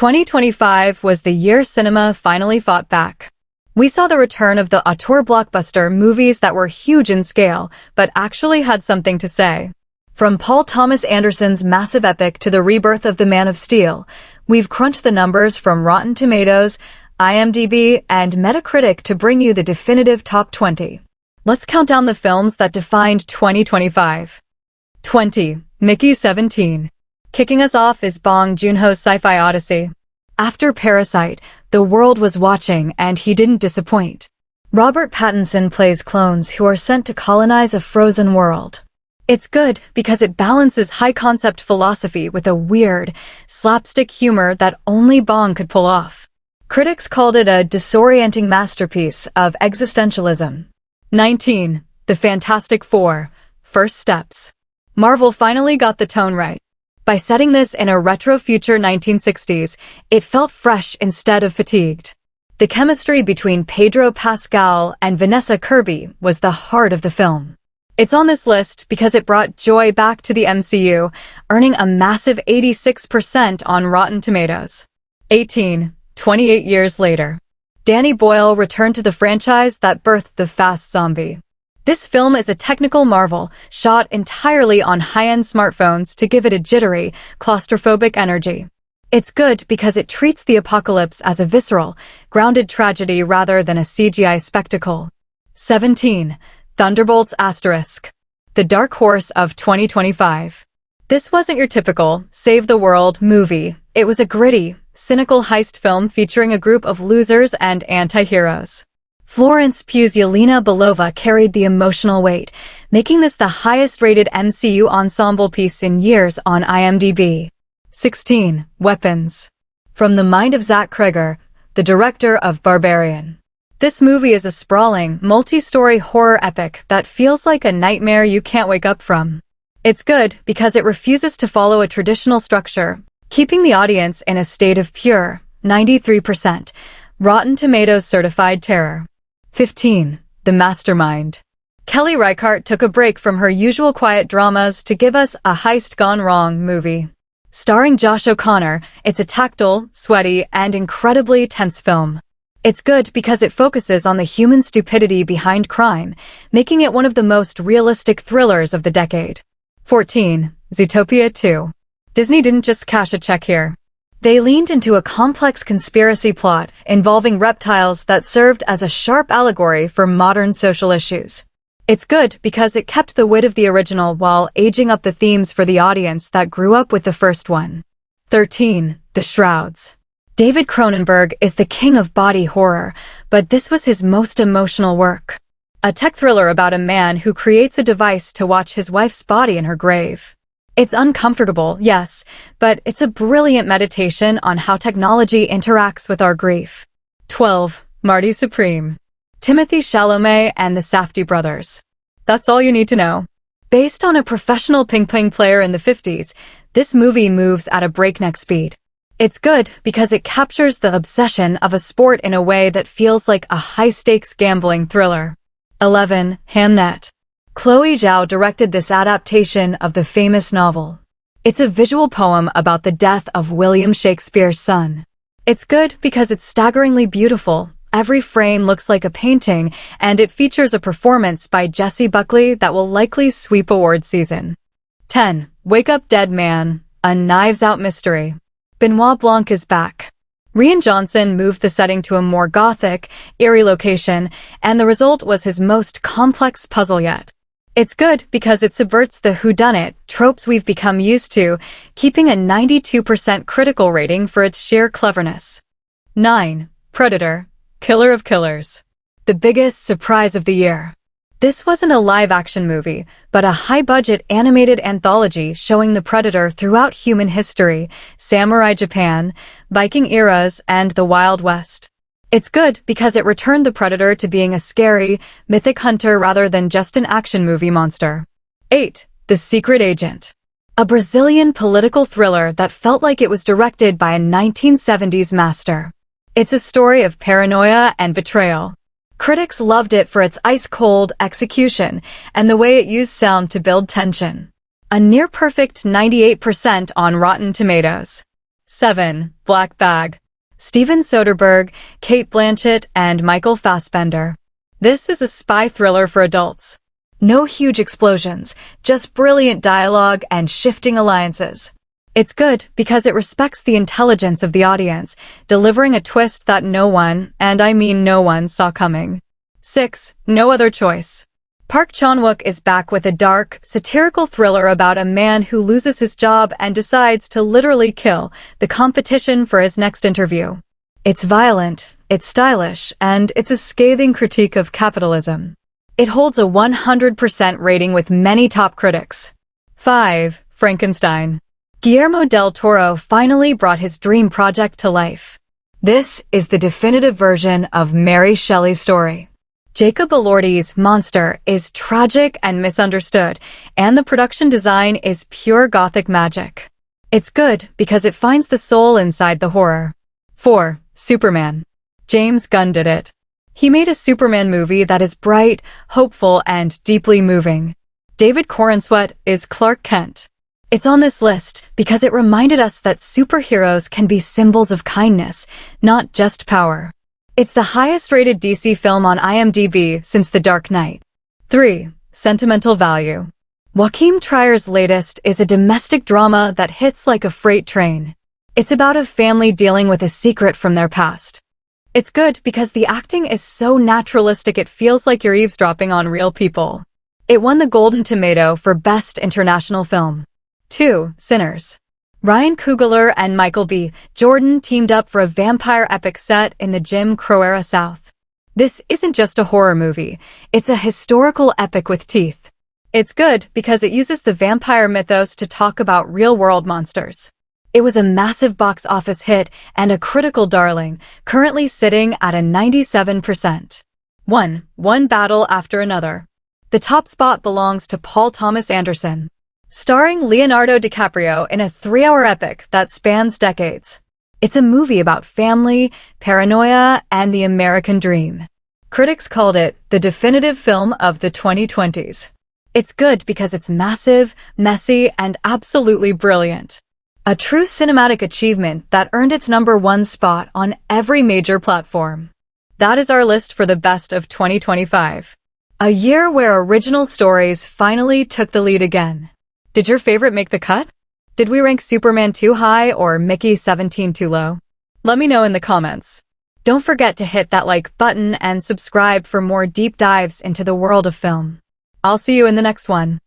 2025 was the year cinema finally fought back. We saw the return of the auteur blockbuster movies that were huge in scale, but actually had something to say. From Paul Thomas Anderson's massive epic to the rebirth of the Man of Steel, we've crunched the numbers from Rotten Tomatoes, IMDb, and Metacritic to bring you the definitive top 20. Let's count down the films that defined 2025. 20. Mickey 17. Kicking us off is Bong Joon-ho's sci-fi odyssey. After Parasite, the world was watching and he didn't disappoint. Robert Pattinson plays clones who are sent to colonize a frozen world. It's good because it balances high-concept philosophy with a weird, slapstick humor that only Bong could pull off. Critics called it a disorienting masterpiece of existentialism. 19. The Fantastic Four: First Steps. Marvel finally got the tone right. By setting this in a retro-future 1960s, it felt fresh instead of fatigued. The chemistry between Pedro Pascal and Vanessa Kirby was the heart of the film. It's on this list because it brought joy back to the MCU, earning a massive 86% on Rotten Tomatoes. 18. 28 years later. Danny Boyle returned to the franchise that birthed the Fast Zombie. This film is a technical marvel, shot entirely on high-end smartphones to give it a jittery, claustrophobic energy. It's good because it treats the apocalypse as a visceral, grounded tragedy rather than a CGI spectacle. 17. Thunderbolts**. The dark horse of 2025. This wasn't your typical save the world movie. It was a gritty, cynical heist film featuring a group of losers and anti-heroes. Florence Pugh's Yelena Belova carried the emotional weight, making this the highest-rated MCU ensemble piece in years on IMDb. 16. Weapons. From the mind of Zach Cregger, the director of Barbarian. This movie is a sprawling, multi-story horror epic that feels like a nightmare you can't wake up from. It's good because it refuses to follow a traditional structure, keeping the audience in a state of pure, 93%, Rotten Tomatoes certified terror. 15. The Mastermind. Kelly Reichardt took a break from her usual quiet dramas to give us a heist gone wrong movie. Starring Josh O'Connor, it's a tactile, sweaty, and incredibly tense film. It's good because it focuses on the human stupidity behind crime, making it one of the most realistic thrillers of the decade. 14. Zootopia 2. Disney didn't just cash a check here. They leaned into a complex conspiracy plot involving reptiles that served as a sharp allegory for modern social issues. It's good because it kept the wit of the original while aging up the themes for the audience that grew up with the first one. 13. The Shrouds. David Cronenberg is the king of body horror, but this was his most emotional work. A tech thriller about a man who creates a device to watch his wife's body in her grave. It's uncomfortable, yes, but it's a brilliant meditation on how technology interacts with our grief. 12. Marty Supreme. Timothée Chalamet and the Safdie brothers. That's all you need to know. Based on a professional ping-pong player in the 50s, this movie moves at a breakneck speed. It's good because it captures the obsession of a sport in a way that feels like a high-stakes gambling thriller. 11. Hamnet. Chloe Zhao directed this adaptation of the famous novel. It's a visual poem about the death of William Shakespeare's son. It's good because it's staggeringly beautiful. Every frame looks like a painting, and it features a performance by Jessie Buckley that will likely sweep award season. 10. Wake Up Dead Man, a Knives Out mystery. Benoit Blanc is back. Rian Johnson moved the setting to a more gothic, eerie location, and the result was his most complex puzzle yet. It's good because it subverts the whodunit tropes we've become used to, keeping a 92% critical rating for its sheer cleverness. 9. Predator: Killer of Killers. The biggest surprise of the year. This wasn't a live-action movie, but a high-budget animated anthology showing the Predator throughout human history, samurai Japan, Viking eras, and the Wild West. It's good because it returned the Predator to being a scary, mythic hunter rather than just an action movie monster. 8. The Secret Agent. A Brazilian political thriller that felt like it was directed by a 1970s master. It's a story of paranoia and betrayal. Critics loved it for its ice-cold execution and the way it used sound to build tension. A near-perfect 98% on Rotten Tomatoes. 7. Black Bag. Steven Soderbergh, Kate Blanchett, and Michael Fassbender. This is a spy thriller for adults. No huge explosions, just brilliant dialogue and shifting alliances. It's good because it respects the intelligence of the audience, delivering a twist that no one, and I mean no one, saw coming. 6. No Other Choice. Park Chan-wook is back with a dark, satirical thriller about a man who loses his job and decides to literally kill the competition for his next interview. It's violent, it's stylish, and it's a scathing critique of capitalism. It holds a 100% rating with many top critics. 5. Frankenstein. Guillermo del Toro finally brought his dream project to life. This is the definitive version of Mary Shelley's story. Jacob Elordi's monster is tragic and misunderstood, and the production design is pure gothic magic. It's good because it finds the soul inside the horror. 4. Superman. James Gunn did it. He made a Superman movie that is bright, hopeful, and deeply moving. David Corenswet is Clark Kent. It's on this list because it reminded us that superheroes can be symbols of kindness, not just power. It's the highest-rated DC film on IMDb since The Dark Knight. 3. Sentimental Value. Joachim Trier's latest is a domestic drama that hits like a freight train. It's about a family dealing with a secret from their past. It's good because the acting is so naturalistic it feels like you're eavesdropping on real people. It won the Golden Tomato for Best International Film. 2. Sinners. Ryan Coogler and Michael B. Jordan teamed up for a vampire epic set in the Jim Crow-era South. This isn't just a horror movie, it's a historical epic with teeth. It's good because it uses the vampire mythos to talk about real-world monsters. It was a massive box office hit and a critical darling, currently sitting at a 97%. 1. One Battle After Another. The top spot belongs to Paul Thomas Anderson, starring Leonardo DiCaprio in a 3-hour epic that spans decades. It's a movie about family, paranoia, and the American dream. Critics called it the definitive film of the 2020s. It's good because it's massive, messy, and absolutely brilliant. A true cinematic achievement that earned its #1 spot on every major platform. That is our list for the best of 2025. A year where original stories finally took the lead again. Did your favorite make the cut? Did we rank Superman too high or Mickey 17 too low? Let me know in the comments. Don't forget to hit that like button and subscribe for more deep dives into the world of film. I'll see you in the next one.